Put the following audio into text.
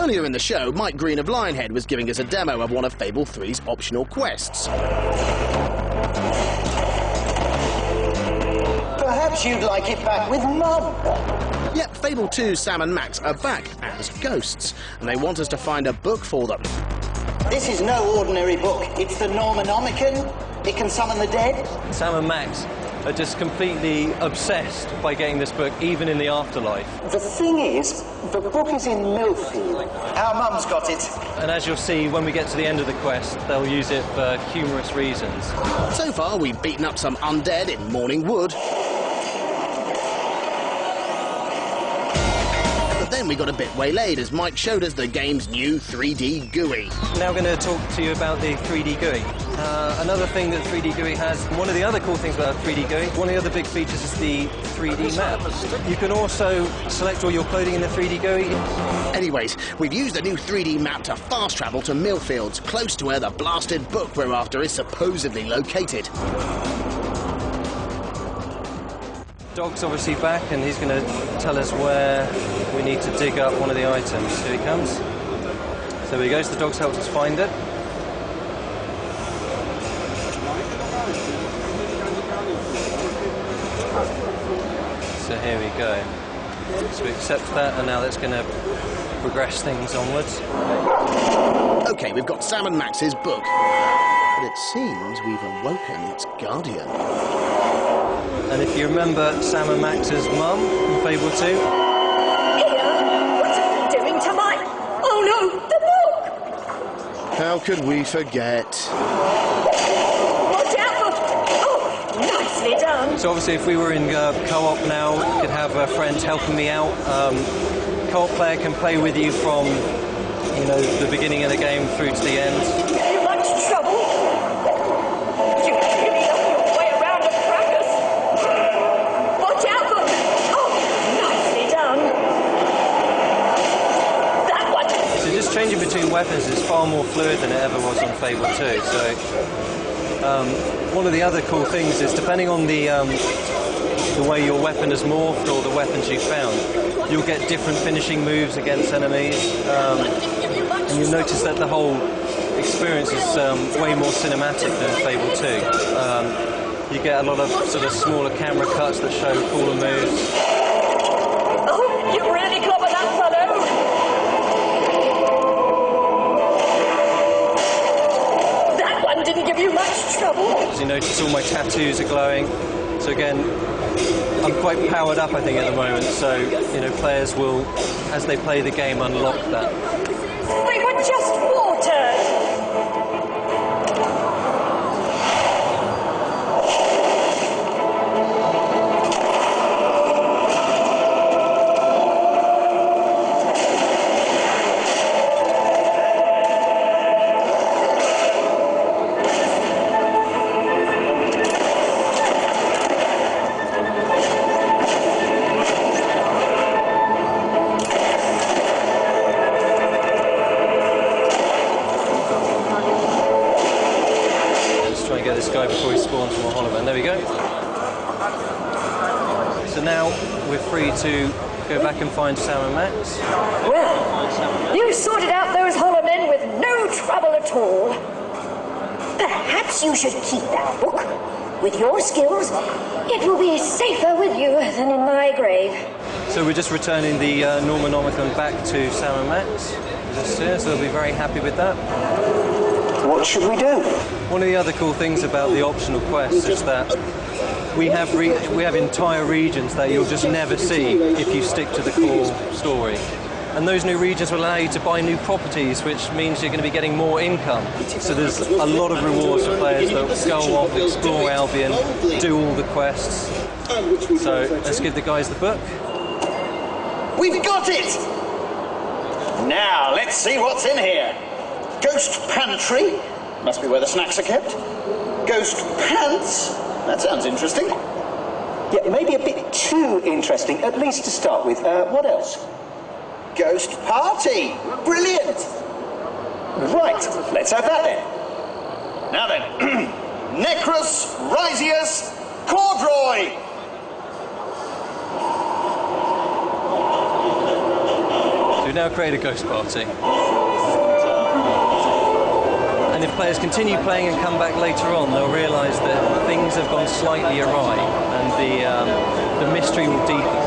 Earlier in the show, Mike Green of Lionhead was giving us a demo of one of Fable 3's optional quests. Perhaps you'd like it back with Mum. Yep, Fable 2's Sam and Max are back as ghosts, and they want us to find a book for them. This is no ordinary book. It's the Normanomicon. It can summon the dead. Sam and Max are just completely obsessed by getting this book, even in the afterlife. The thing is, the book is in Millfield. Our Mum's got it. And as you'll see, when we get to the end of the quest, they'll use it for humorous reasons. So far, we've beaten up some undead in Morning Wood. Then we got a bit waylaid as Mike showed us the game's new 3D GUI. Now I'm going to talk to you about the 3D GUI. Another thing that 3D GUI has, one of the other cool things about 3D GUI, one of the other big features is the 3D map. You can also select all your clothing in the 3D GUI. Anyways, we've used the new 3D map to fast travel to Millfields, close to where the blasted book we're after is supposedly located. Dog's obviously back, and he's going to tell us where we need to dig up one of the items. Here he comes. So here he goes. The dog's helped us find it. So here we go. So we accept that, and now that's going to progress things onwards. OK, we've got Sam and Max's book. But it seems we've awoken its guardian. And if you remember Sam and Max's mum from Fable 2... Here! What are you doing to my... Oh no, the book! How could we forget? Watch out! Oh, nicely done! So obviously if we were in co-op now, we could have friends helping me out. Co-op player can play with you from, you know, the beginning of the game through to the end. Give you much trouble? You really up your way around a fracas. Watch out for... Oh, nicely done. That one. So just changing between weapons is far more fluid than it ever was on Fable 2. So one of the other cool things is, depending on the way your weapon has morphed or the weapons you've found, you'll get different finishing moves against enemies. And you'll notice that the whole experience is way more cinematic than Fable 2. You get a lot of sort of smaller camera cuts that show cooler moves. Oh, you really clobbered that fellow. That one didn't give you much trouble. As you notice, all my tattoos are glowing. So again, I'm quite powered up, I think, at the moment. So, you know, players will, as they play the game, unlock that. They were just watered. This guy before he spawns from a holoman. There we go. So now we're free to go back and find Sam and Max. Well, you sorted out those holomen with no trouble at all. Perhaps you should keep that book. With your skills, it will be safer with you than in my grave. So we're just returning the Normanomicon back to Sam and Max. So they'll be very happy with that. What should we do? One of the other cool things about the optional quests is that we have entire regions that you'll just never see if you stick to the core story. And those new regions will allow you to buy new properties, which means you're going to be getting more income. So there's a lot of rewards for players that go off, explore Albion, do all the quests. So let's give the guys the book. We've got it! Now, let's see what's in here. Ghost Pantry. Must be where the snacks are kept. Ghost Pants. That sounds interesting. Yeah, maybe a bit too interesting, at least to start with. What else? Ghost Party. Brilliant. Right, let's have that then. Now then. Necrus Risius Cordroy. So We've now created a ghost party. And if players continue playing and come back later on, they'll realise that things have gone slightly awry, and the mystery will deepen.